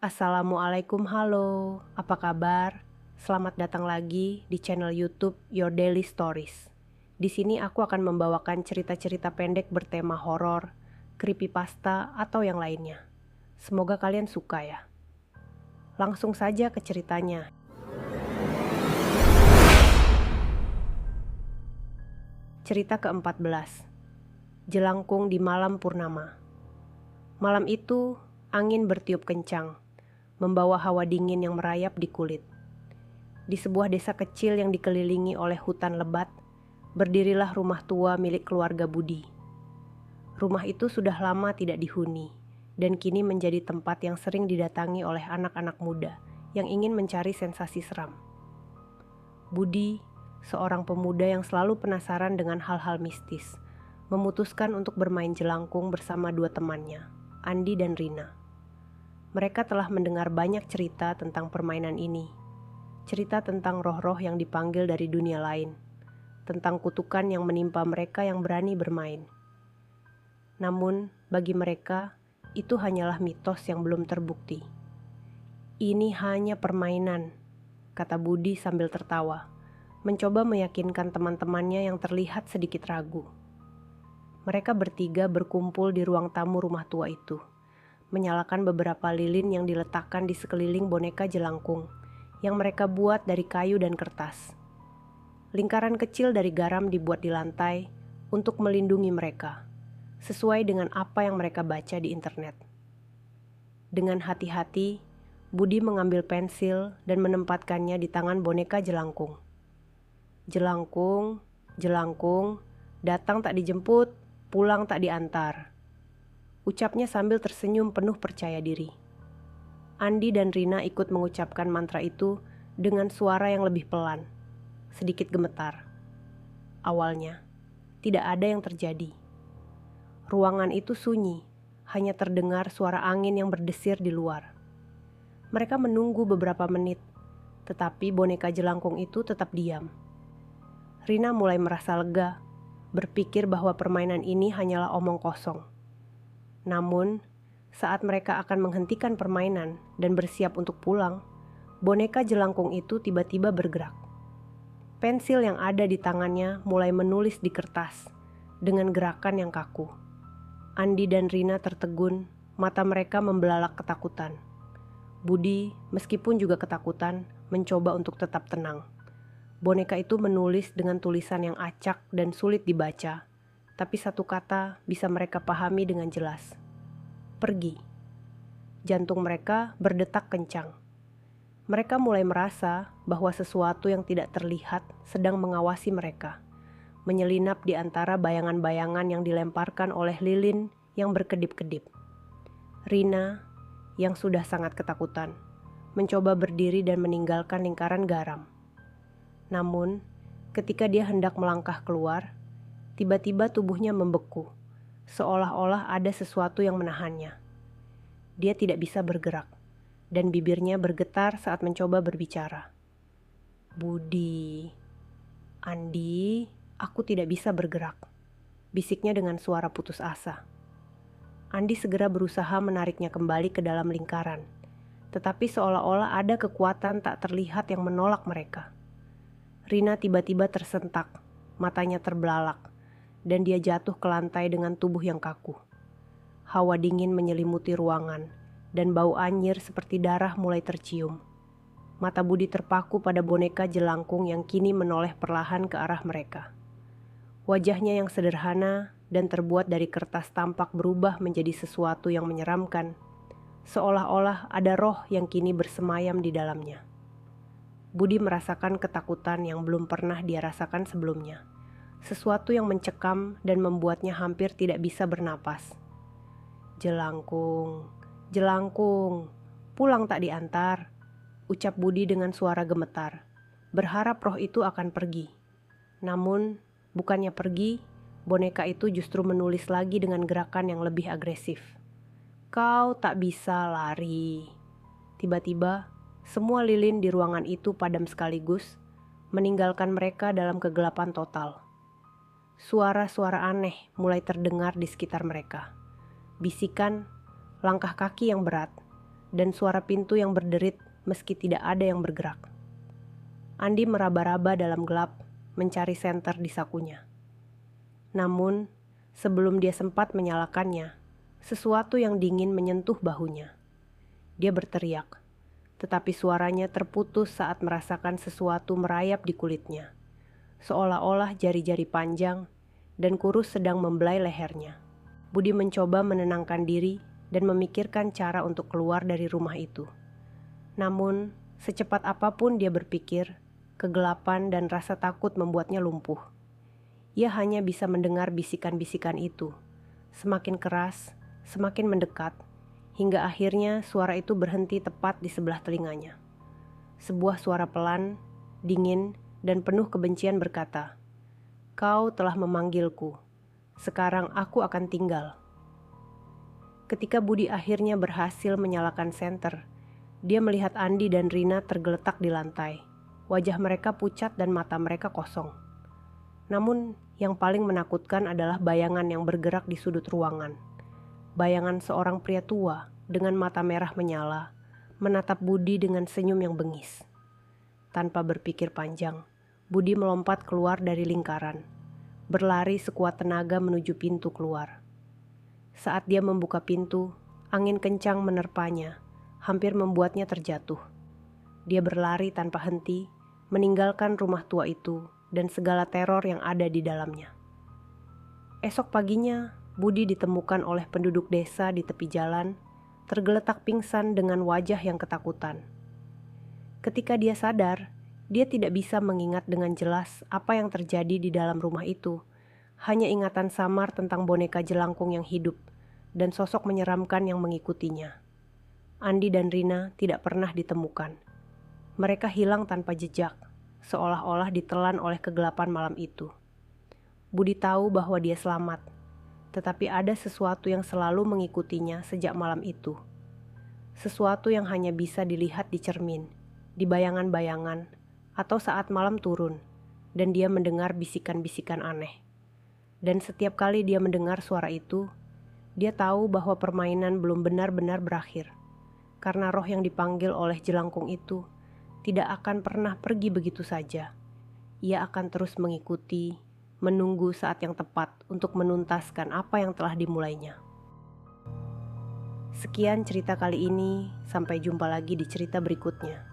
Assalamualaikum, halo. Apa kabar? Selamat datang lagi di channel YouTube Your Daily Stories. Di sini aku akan membawakan cerita-cerita pendek bertema horor, creepypasta, atau yang lainnya. Semoga kalian suka ya. Langsung saja ke ceritanya. Cerita ke-14. Jelangkung di malam purnama. Malam itu, angin bertiup kencang, membawa hawa dingin yang merayap di kulit. Di sebuah desa kecil yang dikelilingi oleh hutan lebat, berdirilah rumah tua milik keluarga Budi. Rumah itu sudah lama tidak dihuni, dan kini menjadi tempat yang sering didatangi oleh anak-anak muda yang ingin mencari sensasi seram. Budi, seorang pemuda yang selalu penasaran dengan hal-hal mistis, memutuskan untuk bermain jelangkung bersama dua temannya, Andi dan Rina. Mereka telah mendengar banyak cerita tentang permainan ini. Cerita tentang roh-roh yang dipanggil dari dunia lain, tentang kutukan yang menimpa mereka yang berani bermain. Namun, bagi mereka, itu hanyalah mitos yang belum terbukti. Ini hanya permainan, kata Budi sambil tertawa, mencoba meyakinkan teman-temannya yang terlihat sedikit ragu. Mereka bertiga berkumpul di ruang tamu rumah tua itu, menyalakan beberapa lilin yang diletakkan di sekeliling boneka jelangkung yang mereka buat dari kayu dan kertas. Lingkaran kecil dari garam dibuat di lantai untuk melindungi mereka, sesuai dengan apa yang mereka baca di internet. Dengan hati-hati, Budi mengambil pensil dan menempatkannya di tangan boneka jelangkung. Jelangkung, jelangkung, datang tak dijemput, pulang tak diantar. Ucapnya sambil tersenyum penuh percaya diri. Andi dan Rina ikut mengucapkan mantra itu dengan suara yang lebih pelan, sedikit gemetar. Awalnya, tidak ada yang terjadi. Ruangan itu sunyi, hanya terdengar suara angin yang berdesir di luar. Mereka menunggu beberapa menit, tetapi boneka jelangkung itu tetap diam. Rina mulai merasa lega, berpikir bahwa permainan ini hanyalah omong kosong. Namun, saat mereka akan menghentikan permainan dan bersiap untuk pulang, boneka jelangkung itu tiba-tiba bergerak. Pensil yang ada di tangannya mulai menulis di kertas dengan gerakan yang kaku. Andi dan Rina tertegun, mata mereka membelalak ketakutan. Budi, meskipun juga ketakutan, mencoba untuk tetap tenang. Boneka itu menulis dengan tulisan yang acak dan sulit dibaca, tapi satu kata bisa mereka pahami dengan jelas. Pergi. Jantung mereka berdetak kencang. Mereka mulai merasa bahwa sesuatu yang tidak terlihat sedang mengawasi mereka, menyelinap di antara bayangan-bayangan yang dilemparkan oleh lilin yang berkedip-kedip. Rina, yang sudah sangat ketakutan, mencoba berdiri dan meninggalkan lingkaran garam. Namun, ketika dia hendak melangkah keluar, tiba-tiba tubuhnya membeku, seolah-olah ada sesuatu yang menahannya. Dia tidak bisa bergerak, dan bibirnya bergetar saat mencoba berbicara. Budi, Andi, aku tidak bisa bergerak, bisiknya dengan suara putus asa. Andi segera berusaha menariknya kembali ke dalam lingkaran, tetapi seolah-olah ada kekuatan tak terlihat yang menolak mereka. Rina tiba-tiba tersentak, matanya terbelalak, dan dia jatuh ke lantai dengan tubuh yang kaku. Hawa dingin menyelimuti ruangan, dan bau anyir seperti darah mulai tercium. Mata Budi terpaku pada boneka jelangkung yang kini menoleh perlahan ke arah mereka. Wajahnya yang sederhana dan terbuat dari kertas tampak berubah menjadi sesuatu yang menyeramkan, seolah-olah ada roh yang kini bersemayam di dalamnya. Budi merasakan ketakutan yang belum pernah dia rasakan sebelumnya. Sesuatu yang mencekam dan membuatnya hampir tidak bisa bernapas. Jelangkung, jelangkung, pulang tak diantar, ucap Budi dengan suara gemetar, berharap roh itu akan pergi. Namun, bukannya pergi, boneka itu justru menulis lagi dengan gerakan yang lebih agresif. Kau tak bisa lari. Tiba-tiba, semua lilin di ruangan itu padam sekaligus, meninggalkan mereka dalam kegelapan total. Suara-suara aneh mulai terdengar di sekitar mereka. Bisikan, langkah kaki yang berat, dan suara pintu yang berderit meski tidak ada yang bergerak. Andi meraba-raba dalam gelap, mencari senter di sakunya. Namun, sebelum dia sempat menyalakannya, sesuatu yang dingin menyentuh bahunya. Dia berteriak, tetapi suaranya terputus saat merasakan sesuatu merayap di kulitnya, seolah-olah jari-jari panjang dan kurus sedang membelai lehernya. Budi mencoba menenangkan diri dan memikirkan cara untuk keluar dari rumah itu. Namun, secepat apapun dia berpikir, kegelapan dan rasa takut membuatnya lumpuh. Ia hanya bisa mendengar bisikan-bisikan itu, semakin keras, semakin mendekat, hingga akhirnya suara itu berhenti tepat di sebelah telinganya. Sebuah suara pelan, dingin, dan penuh kebencian berkata, "Kau telah memanggilku, sekarang aku akan tinggal." Ketika Budi akhirnya berhasil menyalakan senter, dia melihat Andi dan Rina tergeletak di lantai. Wajah mereka pucat dan mata mereka kosong. Namun, yang paling menakutkan adalah bayangan yang bergerak di sudut ruangan. Bayangan seorang pria tua dengan mata merah menyala, menatap Budi dengan senyum yang bengis. Tanpa berpikir panjang, Budi melompat keluar dari lingkaran, berlari sekuat tenaga menuju pintu keluar. Saat dia membuka pintu, angin kencang menerpanya, hampir membuatnya terjatuh. Dia berlari tanpa henti, meninggalkan rumah tua itu dan segala teror yang ada di dalamnya. Esok paginya, Budi ditemukan oleh penduduk desa di tepi jalan, tergeletak pingsan dengan wajah yang ketakutan. Ketika dia sadar, dia tidak bisa mengingat dengan jelas apa yang terjadi di dalam rumah itu. Hanya ingatan samar tentang boneka jelangkung yang hidup dan sosok menyeramkan yang mengikutinya. Andi dan Rina tidak pernah ditemukan. Mereka hilang tanpa jejak, seolah-olah ditelan oleh kegelapan malam itu. Budi tahu bahwa dia selamat, tetapi ada sesuatu yang selalu mengikutinya sejak malam itu. Sesuatu yang hanya bisa dilihat di cermin, di bayangan-bayangan, atau saat malam turun, dan dia mendengar bisikan-bisikan aneh. Dan setiap kali dia mendengar suara itu, dia tahu bahwa permainan belum benar-benar berakhir, karena roh yang dipanggil oleh jelangkung itu tidak akan pernah pergi begitu saja. Ia akan terus mengikuti, menunggu saat yang tepat untuk menuntaskan apa yang telah dimulainya. Sekian cerita kali ini, sampai jumpa lagi di cerita berikutnya.